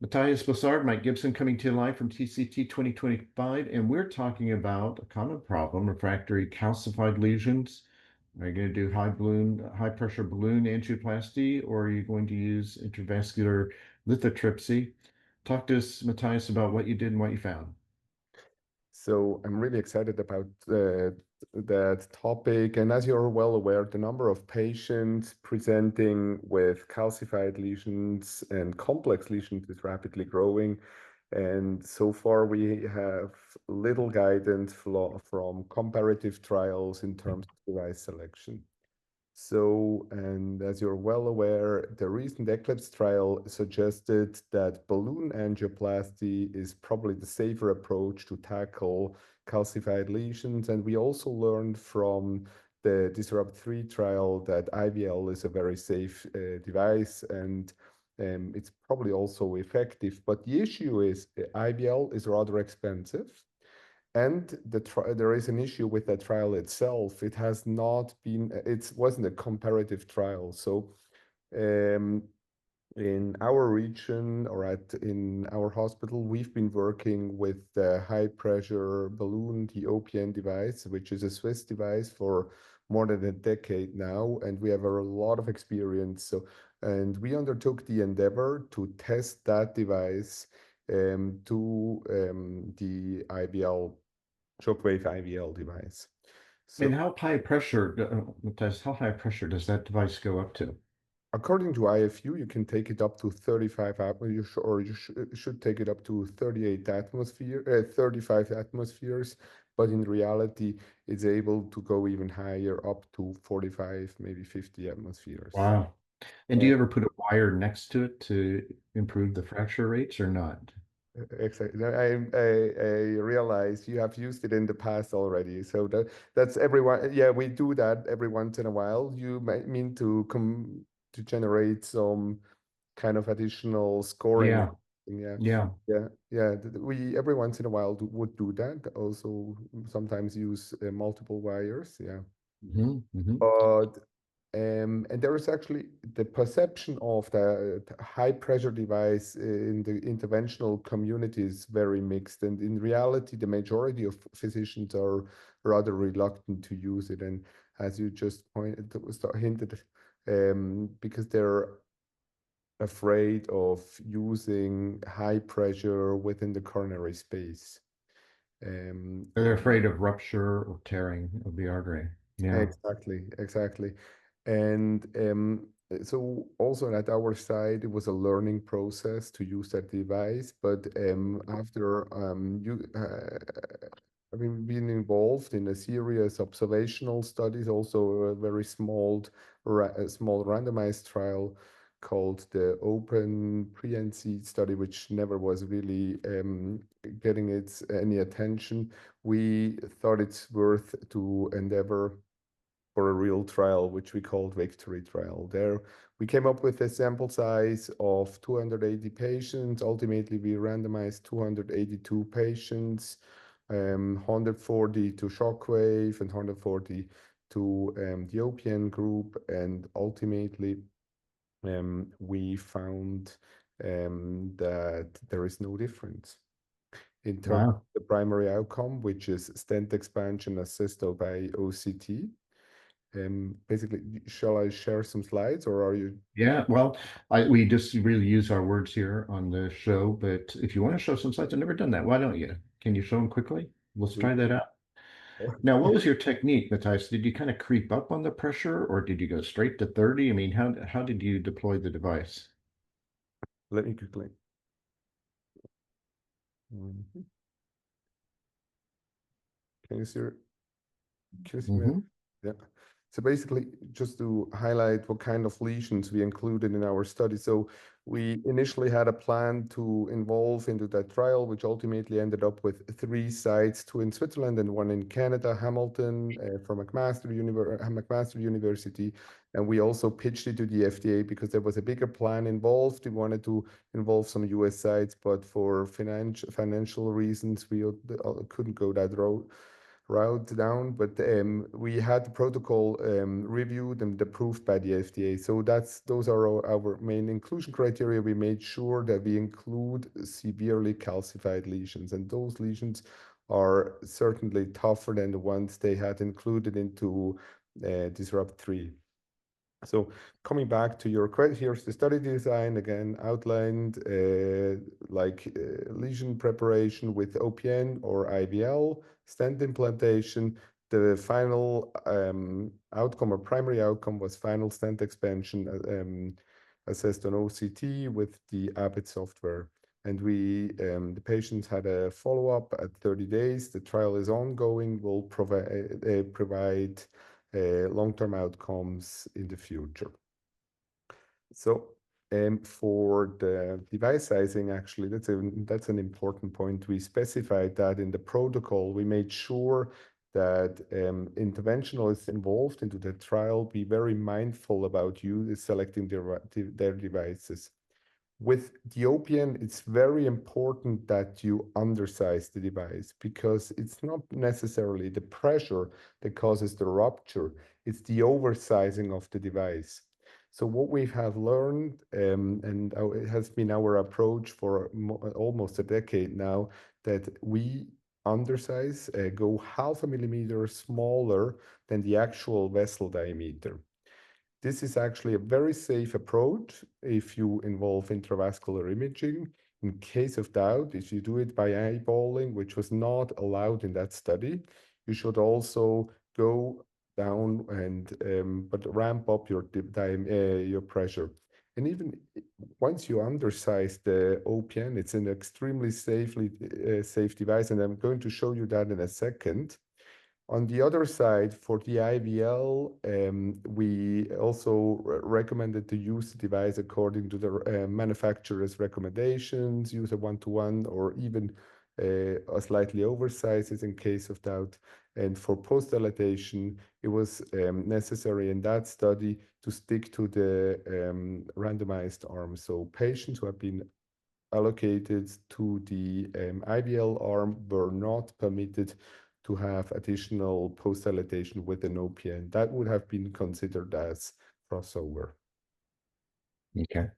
Matthias Bossard, Mike Gibson coming to you live from TCT 2025, and we're talking about a common problem, refractory calcified lesions. Are you going to do high pressure balloon angioplasty, or are you going to use intravascular lithotripsy? Talk to us, Matthias, about what you did and what you found. So I'm really excited about that topic. And as you're well aware, the number of patients presenting with calcified lesions and complex lesions is rapidly growing. And so far, we have little guidance from comparative trials in terms of device selection. So, and as you're well aware, the recent ECLIPSE trial suggested that balloon angioplasty is probably the safer approach to tackle calcified lesions. And we also learned from the Disrupt 3 trial that IVL is a very safe device and it's probably also effective. But the issue is IVL is rather expensive. And there is an issue with the trial itself. It has not been, it wasn't a comparative trial. So um, in our region or in our hospital, we've been working with the high pressure balloon, the OPN device, which is a Swiss device for more than a decade now, and we have a lot of experience. So, and we undertook the endeavor to test that device to the IBL shockwave IVL device. So And how high pressure, Matthias, how high pressure does that device go up to? according to IFU, you can take it up to 35 or should take it up to 35 atmospheres, but in reality, it's able to go even higher, up to 45, maybe 50 atmospheres. Wow. And do Uh, you ever put a wire next to it to improve the fracture rates or not? Exactly. I realize you have used it in the past already. So that's everyone. Yeah, we do that every once in a while. You might mean to come to generate some kind of additional scoring. Yeah, Yeah, yeah. yeah. We every once in a while would do that. Also, sometimes use multiple wires. Yeah. Hmm. But and there is actually the perception of the high pressure device in the interventional community is very mixed. And in reality, the majority of physicians are rather reluctant to use it. And as you just hinted, because they're afraid of using high pressure within the coronary space. Um, They're afraid of rupture or tearing of the artery. Yeah. Exactly, exactly. And so also at our side, it was a learning process to use that device. But after having been involved in a serious observational studies, also a very small randomized trial called the Open Pre-NC study, which never was really getting any attention. We thought it's worth to endeavor for a real trial, which we called Victory trial. There, we came up with a sample size of 280 patients. Ultimately, we randomized 282 patients, 140 to Shockwave and 140 to the OPN group. And ultimately, we found that there is no difference in terms of Wow. the primary outcome, which is stent expansion assisted by OCT. Basically, shall I share some slides or are you? Yeah. Well, we just really use our words here on the show, but if you want to show some slides, I've never done that. Why don't you? Can you show them quickly? Let's try that out. Now, what was your technique, Matthias? Did you kind of creep up on the pressure or did you go straight to 30? I mean, how did you deploy the device? Let me quickly. Mhm. Can you see? Can you see me? Hmm. Yeah. So basically, just to highlight what kind of lesions we included in our study. So we initially had a plan to involve into that trial, which ultimately ended up with three sites, two in Switzerland and one in Canada, Hamilton, from McMaster University. And we also pitched it to the FDA because there was a bigger plan involved. We wanted to involve some US sites, but for financial reasons, we couldn't go that road. route down, but we had the protocol reviewed and approved by the FDA. So those are our main inclusion criteria. We made sure that we include severely calcified lesions, and those lesions are certainly tougher than the ones they had included into Disrupt 3. So coming back to your question, here's the study design again outlined, lesion preparation with OPN or IVL, stent implantation. The final outcome or primary outcome was final stent expansion assessed on OCT with the Abbott software. And the patients had a follow-up at 30 days. The trial is ongoing. We'll provide long-term outcomes in the future. So for the device sizing, actually, that's an important point. We specified that in the protocol. We made sure that interventionalists involved into the trial be very mindful about selecting their devices. With the OPN, it's very important that you undersize the device because it's not necessarily the pressure that causes the rupture, it's the oversizing of the device. So what we have learned, and it has been our approach for almost a decade now, that we undersize, go 0.5 millimeter smaller than the actual vessel diameter. This is actually a very safe approach if you involve intravascular imaging. In case of doubt, if you do it by eyeballing, which was not allowed in that study, you should also go down and but ramp up your pressure. And even once you undersize the OPN, it's an extremely safe device, and I'm going to show you that in a second. On the other side, for the IVL, we also recommended to use the device according to the manufacturer's recommendations, use a 1:1 or even a slightly oversized in case of doubt. And for post-dilatation, it was necessary in that study to stick to the randomized arm. So patients who have been allocated to the IVL arm were not permitted to have additional post-dilatation with an OPN. That would have been considered as crossover. Okay.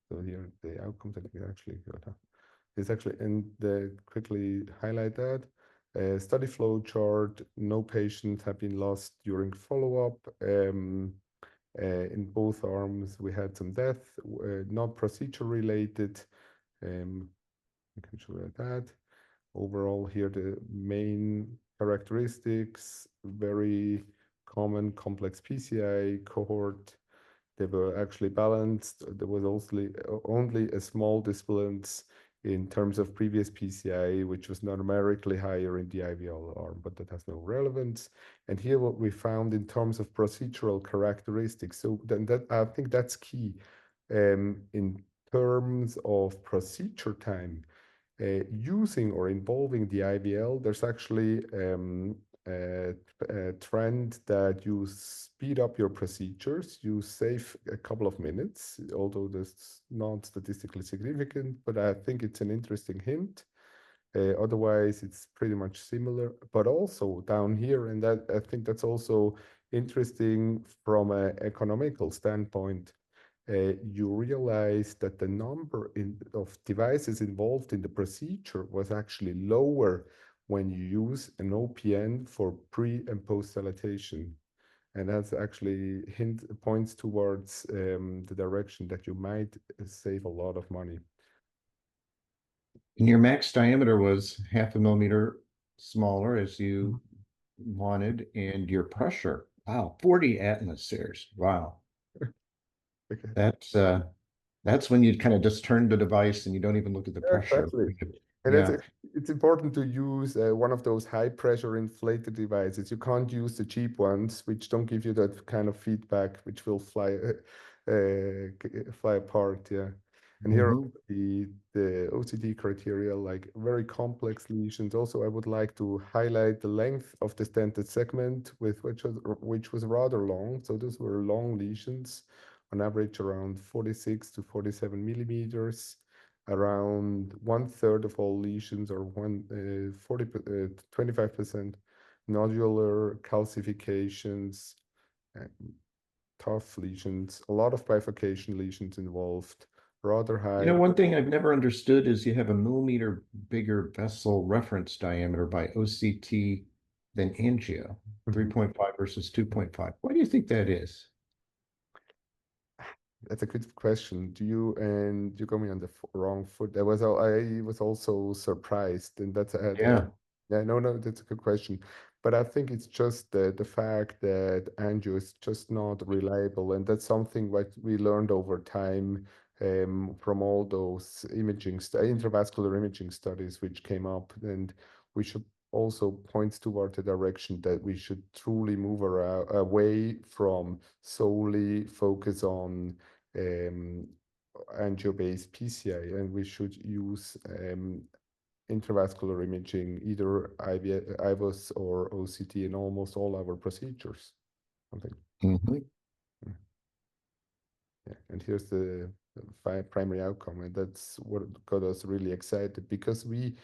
So here the outcomes that we actually got. Quickly highlight that. Study flow chart, no patients have been lost during follow-up. In both arms, we had some death, not procedure related. I can show you that. Overall, here the main characteristics, very common complex PCI cohort. They were actually balanced. There was also only a small disbalance in terms of previous PCI, which was numerically higher in the IVL arm, but that has no relevance. And here what we found in terms of procedural characteristics. So then I think that's key. In terms of procedure time, using or involving the IVL, there's actually a trend that you speed up your procedures, you save a couple of minutes, although that's not statistically significant, but I think it's an interesting hint. Otherwise, it's pretty much similar, but also down here, and that I think that's also interesting from an economical standpoint. You realize that the number of devices involved in the procedure was actually lower when you use an OPN for pre and post dilatation. And that's actually points towards the direction that you might save a lot of money. And your max diameter was 0.5 millimeter smaller as you wanted, and your pressure, wow, 40 atmospheres. Wow. Okay. That's when you kind of just turn the device and you don't even look at the pressure. Exactly. And Yeah. it's important to use one of those high pressure inflated devices. You can't use the cheap ones, which don't give you that kind of feedback, which will fly apart. Yeah. And here are the OCD criteria, like very complex lesions. Also, I would like to highlight the length of the stented segment, which was rather long. So those were long lesions, on average around 46 to 47 millimeters. around one third of all lesions, or 25% nodular calcifications, uh, tough lesions, a lot of bifurcation lesions involved, rather You high. know, one thing I've never understood is you have a millimeter bigger vessel reference diameter by OCT than angio, 3.5 versus 2.5. Why do you think that is? That's a good question. You got me on the wrong foot. I was also surprised, and Yeah. yeah, no, that's a good question. But I think it's just the fact that angio is just not reliable, and that's something that we learned over time, from all those intravascular imaging studies which came up, and we should also points toward the direction that we should truly move away from solely focus on um, angio-based PCI, and we should use intravascular imaging, either IVUS or OCT, in almost all our procedures. I think. Mhm. Mm, yeah. And here's the primary outcome, and that's what got us really excited, because we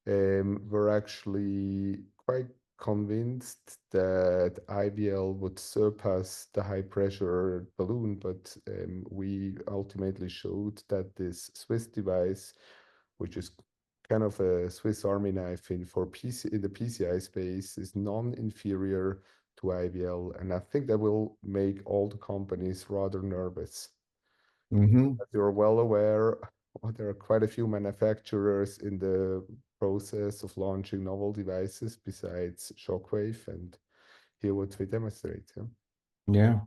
were actually quite convinced that IVL would surpass the high pressure balloon, but we ultimately showed that this Swiss device, which is kind of a Swiss Army knife in the PCI space, is non-inferior to IVL, and I think that will make all the companies rather nervous. Mhm. As you're well aware, there are quite a few manufacturers in the process of launching novel devices besides Shockwave, and here what we demonstrate. Yeah? Yeah.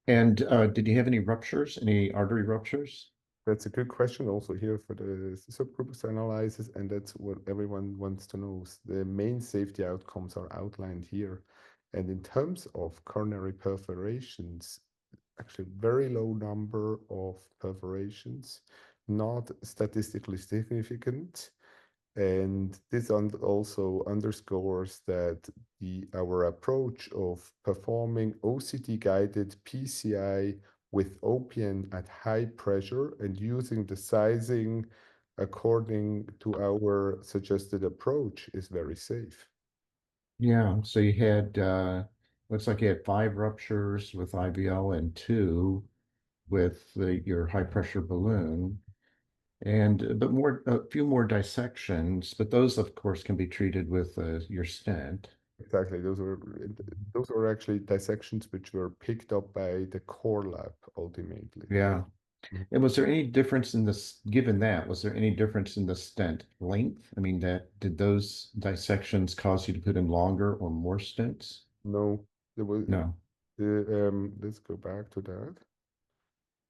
And did you have any ruptures, any artery ruptures? That's a good question also here for the subgroups analysis, and that's what everyone wants to know. The main safety outcomes are outlined here. And in terms of coronary perforations, actually very low number of perforations, not statistically significant. And this also underscores that our approach of performing OCT-guided PCI with OPN at high pressure and using the sizing according to our suggested approach is very safe. Yeah. So you had, looks like you had 5 ruptures with IVL and 2 with your high pressure balloon. And but a few more dissections, but those of course can be treated with your stent. Exactly. Those were actually dissections which were picked up by the core lab ultimately. Yeah. Mhm. And was there any difference in this, given that, was there any difference in the stent length? I mean, that did those dissections cause you to put in longer or more stents? No, there was No. let's go back to that.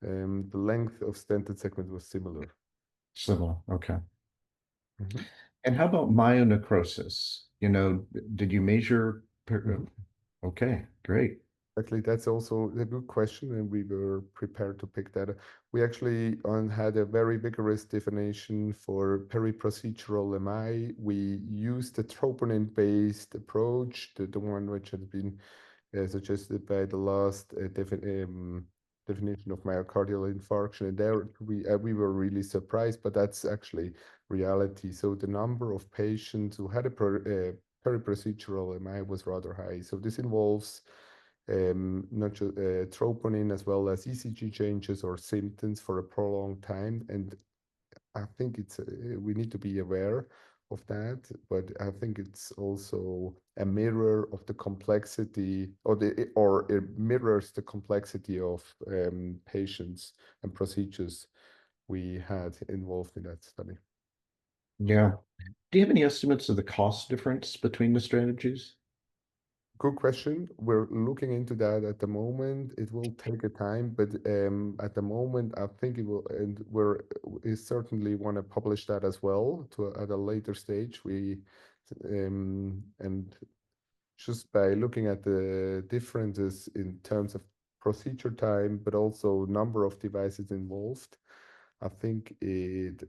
The length of stented segment was similar. Civil. Okay. Mhm, And how about myonecrosis? You know, did you measure? mhm. Okay, great. Actually, that's also a good question, and we were prepared to pick that. We actually had a very vigorous definition for periprocedural MI. We used the troponin-based approach, the one which had been suggested by the last definition of myocardial infarction. And there we were really surprised, but that's actually reality. So the number of patients who had a periprocedural MI was rather high. So this involves not just troponin as well as ECG changes or symptoms for a prolonged time. And I think we need to be aware of that, but I think it's also a mirror of the complexity, or it mirrors the complexity of patients and procedures we had involved in that study. Yeah. Do you have any estimates of the cost difference between the strategies? Good question. We're looking into that at the moment. It will take a time, but at the moment, I think it will, and we certainly want to publish that as well at a later stage. And just by looking at the differences in terms of procedure time, but also number of devices involved, I think it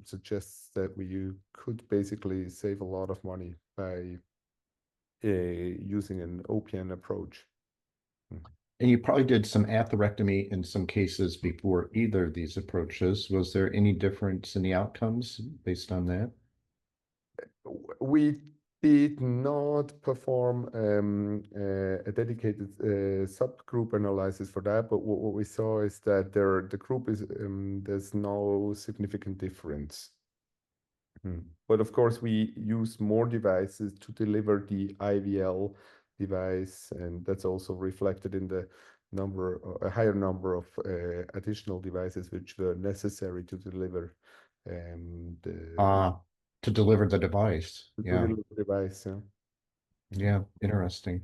suggests that we could basically save a lot of money by using an OPN approach. Mm. And you probably did some atherectomy in some cases before either of these approaches. Was there any difference in the outcomes based on that? We did not perform a dedicated subgroup analysis for that, but what we saw is that the group is there's no significant difference. But of course, we use more devices to deliver the IVL device, and that's also reflected in the a higher number of additional devices which were necessary to deliver the To deliver the device. to Yeah. deliver the device. Yeah. Yeah. Interesting.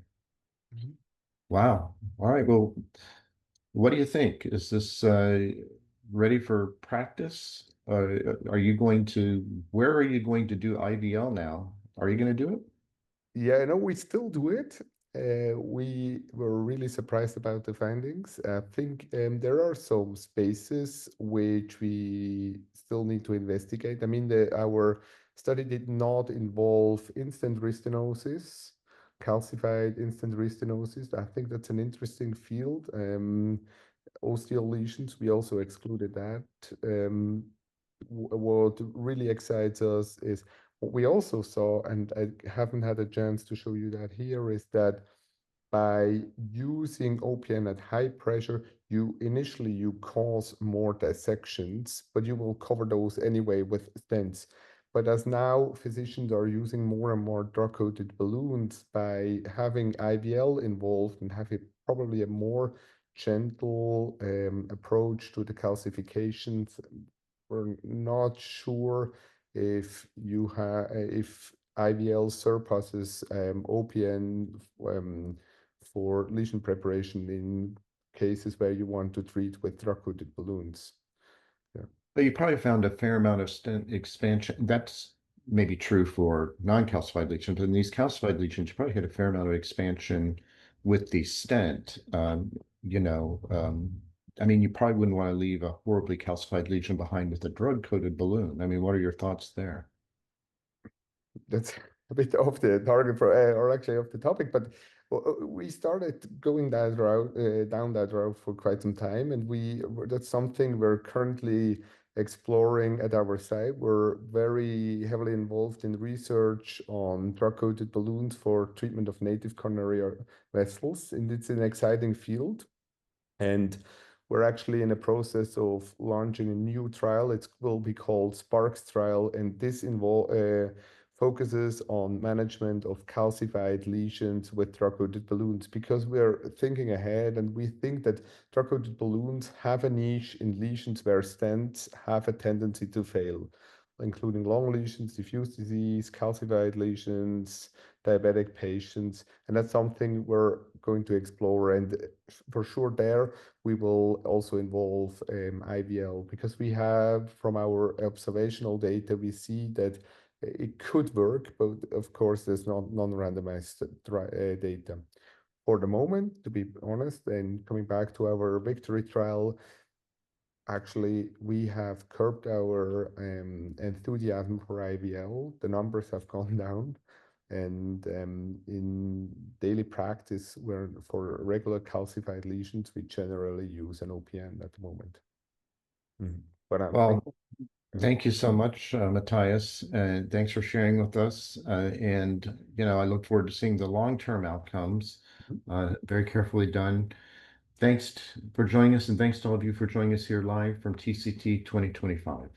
Mhm. Wow. All right. Well, what do you think? Is this ready for practice? Where are you going to do IVL now? Are you going to do it? Yeah, no, we still do it. We were really surprised about the findings. I think there are some spaces which we still need to investigate. I mean, our study did not involve instant restenosis, calcified instant restenosis. I think that's an interesting field. Osteal lesions, we also excluded that. What really excites us is what we also saw, and I haven't had a chance to show you that here, is that by using OPN at high pressure, you cause more dissections, but you will cover those anyway with stents. But as now physicians are using more and more drug-coated balloons, by having IVL involved and having probably a more gentle approach to the calcifications, we're not sure if IVL surpasses OPN for lesion preparation in cases where you want to treat with drug-coated balloons. Yeah. But you probably found a fair amount of stent expansion. That's maybe true for non-calcified lesions. In these calcified lesions, you probably had a fair amount of expansion with the stent. I mean, you probably wouldn't want to leave a horribly calcified lesion behind with a drug-coated balloon. I mean, what are your thoughts there? That's a bit off the target for, or actually off the topic, but we started going that route, down that route for quite some time, and that's something we're currently exploring at our site. We're very heavily involved in research on drug-coated balloons for treatment of native coronary vessels, and it's an exciting field. And we're actually in a process of launching a new trial. It will be called Sparks trial, and this focuses on management of calcified lesions with drug-coated balloons, because we're thinking ahead and we think that drug-coated balloons have a niche in lesions where stents have a tendency to fail, including long lesions, diffuse disease, calcified lesions, diabetic patients, and that's something we're going to explore. And for sure there we will also involve IVL, because we have, from our observational data, we see that it could work, but of course there's not non-randomized data. For the moment, to be honest, and coming back to our victory trial, actually we have curbed our enthusiasm for IVL. The numbers have gone down, and in daily practice, where for regular calcified lesions, we generally use an OPN at the moment. But Well, yeah. thank you so much, Matthias, and thanks for sharing with us. I look forward to seeing the long-term outcomes, very carefully done. Thanks for joining us, and thanks to all of you for joining us here live from TCT 2025.